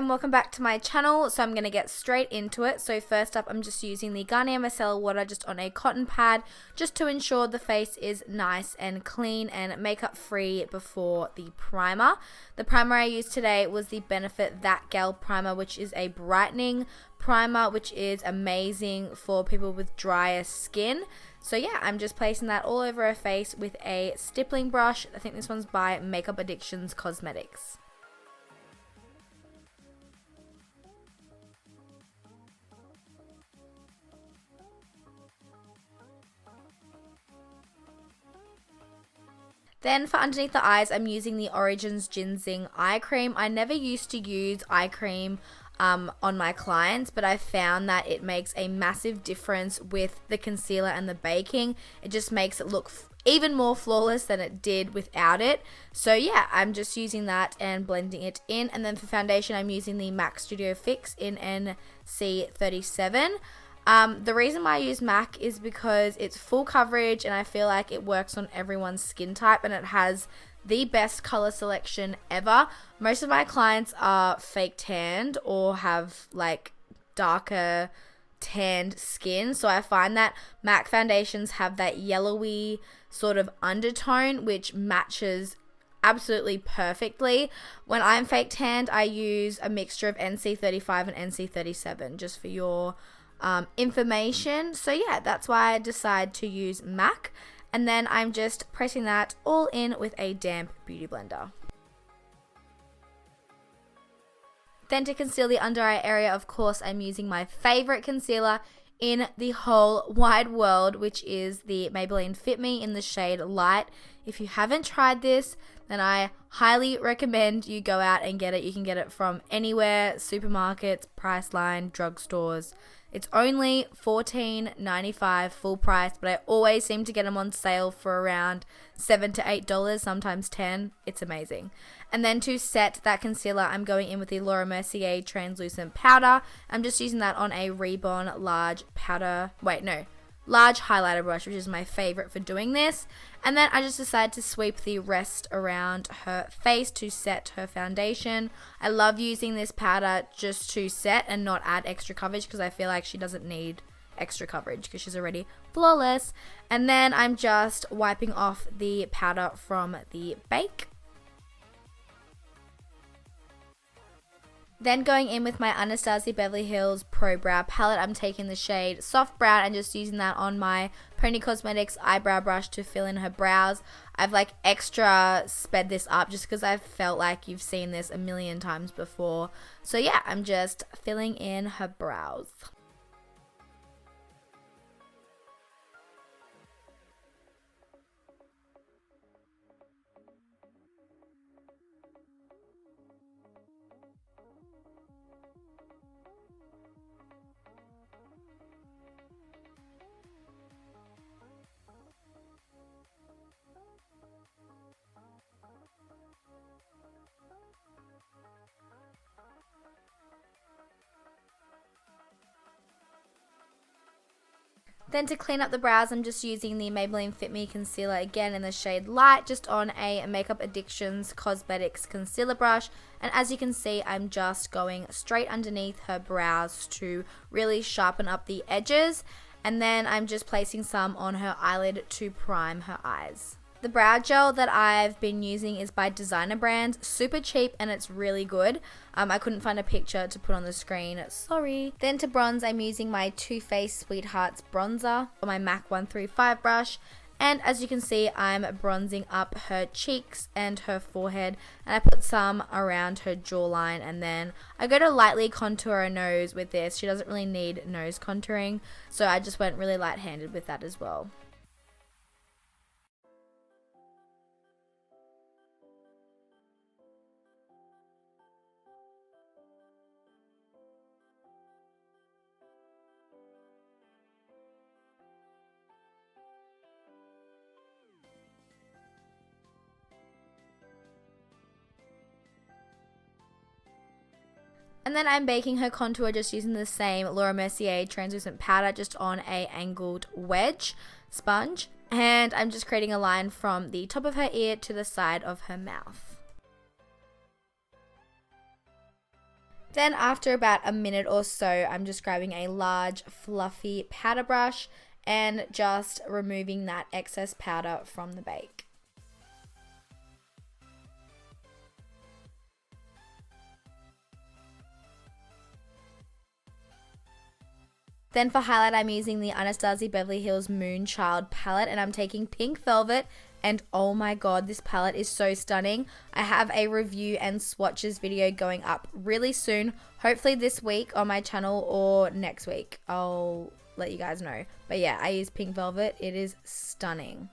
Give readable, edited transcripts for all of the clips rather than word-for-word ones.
and welcome back to my channel. So I'm going to get straight into it. So first up, I'm just using the Garnier Micellar Water just on a cotton pad just to ensure the face is nice and clean and makeup free before the primer. The primer I used today was the Benefit That Gal primer, which is a brightening primer, which is amazing for people with drier skin. So yeah, I'm just placing that all over her face with a stippling brush. I think this one's by Makeup Addictions Cosmetics. Then for underneath the eyes, I'm using the Origins Ginseng Eye Cream. I never used to use eye cream on my clients, but I found that it makes a massive difference with the concealer and the baking. It just makes it look even more flawless than it did without it. So yeah, I'm just using that and blending it in. And then for foundation, I'm using the MAC Studio Fix in NC37. The reason why I use MAC is because it's full coverage and I feel like it works on everyone's skin type, and it has the best color selection ever. Most of my clients are fake tanned or have like darker tanned skin, so I find that MAC foundations have that yellowy sort of undertone which matches absolutely perfectly. When I'm fake tanned, I use a mixture of NC35 and NC37 just for your information. So yeah, that's why I decide to use MAC, and then I'm just pressing that all in with a damp beauty blender. Then to conceal the under eye area, of course, I'm using my favorite concealer in the whole wide world, which is the Maybelline Fit Me in the shade Light. If you haven't tried this, then I highly recommend you go out and get it. You can get it from anywhere, supermarkets, Priceline, drugstores. It's only $14.95 full price, but I always seem to get them on sale for around $7 to $8, sometimes $10. It's amazing. And then to set that concealer, I'm going in with the Laura Mercier translucent powder. I'm just using that on a Rebond large highlighter brush, which is my favorite for doing this. And then I just decided to sweep the rest around her face to set her foundation. I love using this powder just to set and not add extra coverage because I feel like she doesn't need extra coverage because she's already flawless. And then I'm just wiping off the powder from the bake. Then going in with my Anastasia Beverly Hills Pro Brow Palette, I'm taking the shade Soft Brown and just using that on my Pony Cosmetics eyebrow brush to fill in her brows. I've like extra sped this up just because I've felt like you've seen this a million times before. So yeah, I'm just filling in her brows. Then to clean up the brows, I'm just using the Maybelline Fit Me Concealer again in the shade Light, just on a Makeup Addictions Cosmetics concealer brush. And as you can see, I'm just going straight underneath her brows to really sharpen up the edges. And then I'm just placing some on her eyelid to prime her eyes. The brow gel that I've been using is by Designer Brands. Super cheap and it's really good. I couldn't find a picture to put on the screen, sorry. Then to bronze, I'm using my Too Faced Sweethearts bronzer on my MAC 135 brush. And as you can see, I'm bronzing up her cheeks and her forehead. And I put some around her jawline. And then I go to lightly contour her nose with this. She doesn't really need nose contouring. So I just went really light-handed with that as well. And then I'm baking her contour just using the same Laura Mercier translucent powder just on a angled wedge sponge. And I'm just creating a line from the top of her ear to the side of her mouth. Then after about a minute or so, I'm just grabbing a large fluffy powder brush and just removing that excess powder from the bake. Then for highlight, I'm using the Anastasia Beverly Hills Moonchild palette, and I'm taking Pink Velvet, and oh my god, this palette is so stunning. I have a review and swatches video going up really soon, hopefully this week on my channel or next week. I'll let you guys know. But yeah, I use Pink Velvet. It is stunning.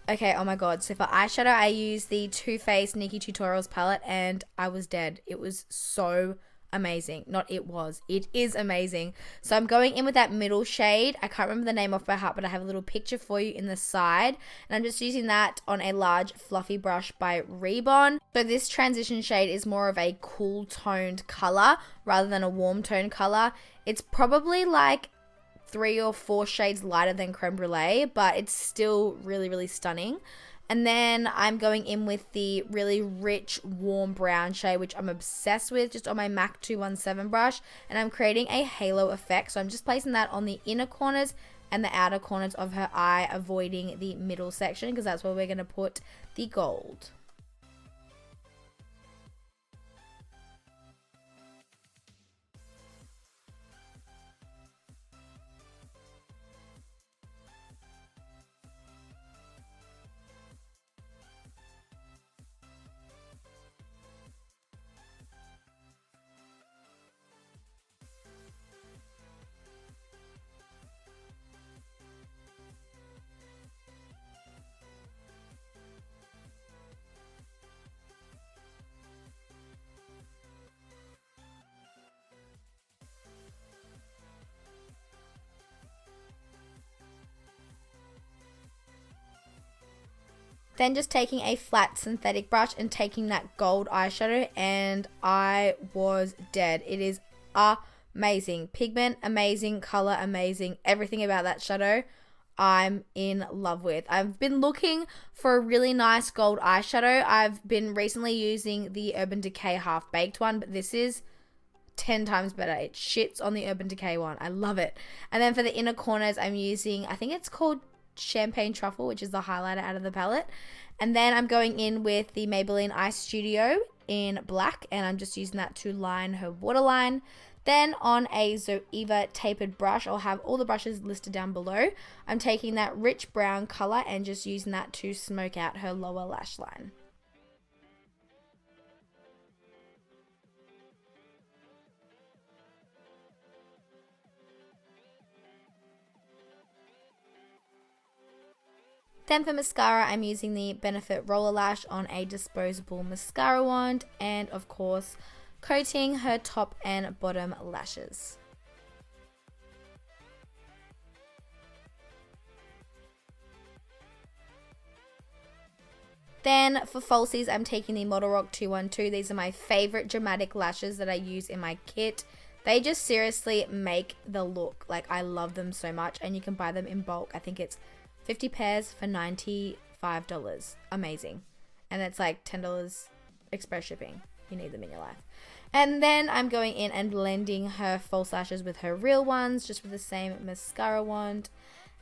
Okay, oh my god. So for eyeshadow, I used the Too Faced Nikki Tutorials palette, and I was dead. It was so amazing. It is amazing. So I'm going in with that middle shade. I can't remember the name off by heart, but I have a little picture for you in the side. And I'm just using that on a large fluffy brush by Rebond. So this transition shade is more of a cool toned color rather than a warm toned color. It's probably like 3 or 4 shades lighter than Creme Brulee, but it's still really, really stunning. And then I'm going in with the really rich, warm brown shade, which I'm obsessed with, just on my MAC 217 brush. And I'm creating a halo effect. So I'm just placing that on the inner corners and the outer corners of her eye, avoiding the middle section, because that's where we're going to put the gold. Then just taking a flat synthetic brush and taking that gold eyeshadow, and I was dead. It is amazing. Pigment, amazing. Color, amazing. Everything about that shadow, I'm in love with. I've been looking for a really nice gold eyeshadow. I've been recently using the Urban Decay Half Baked one, but this is 10 times better. It shits on the Urban Decay one. I love it. And then for the inner corners, I'm using, I think it's called Champagne Truffle, which is the highlighter out of the palette. And then I'm going in with the Maybelline Eye Studio in black, and I'm just using that to line her waterline. Then on a Zoeva tapered brush, I'll have all the brushes listed down below. I'm taking that rich brown color and just using that to smoke out her lower lash line. Then for mascara, I'm using the Benefit Roller Lash on a disposable mascara wand, and of course, coating her top and bottom lashes. Then for falsies, I'm taking the Model Rock 212. These are my favorite dramatic lashes that I use in my kit. They just seriously make the look. Like, I love them so much, and you can buy them in bulk. I think it's 50 pairs for $95. Amazing. And it's like $10 express shipping. You need them in your life. And then I'm going in and blending her false lashes with her real ones, just with the same mascara wand.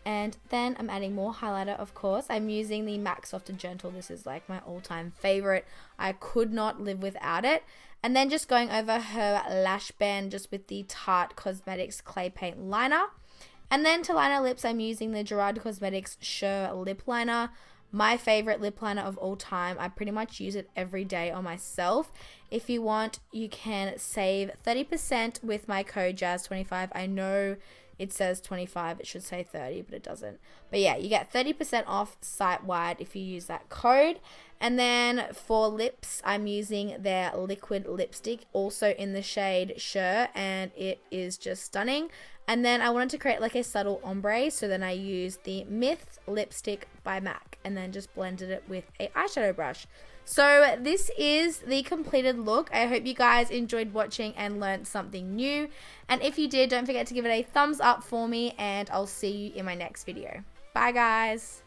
And then I'm adding more highlighter, of course. I'm using the MAC Soft and Gentle. This is like my all-time favorite. I could not live without it. And then just going over her lash band just with the Tarte Cosmetics Clay Paint Liner. And then to line our lips, I'm using the Gerard Cosmetics Sheer Lip Liner. My favorite lip liner of all time. I pretty much use it every day on myself. If you want, you can save 30% with my code Jazz25. I know it says 25, it should say 30, but it doesn't. But yeah, you get 30% off site-wide if you use that code. And then for lips, I'm using their liquid lipstick, also in the shade Sheer, and it is just stunning. And then I wanted to create like a subtle ombre, so then I used the Myth lipstick by MAC and then just blended it with a eyeshadow brush. So this is the completed look. I hope you guys enjoyed watching and learned something new. And if you did, don't forget to give it a thumbs up for me, and I'll see you in my next video. Bye guys.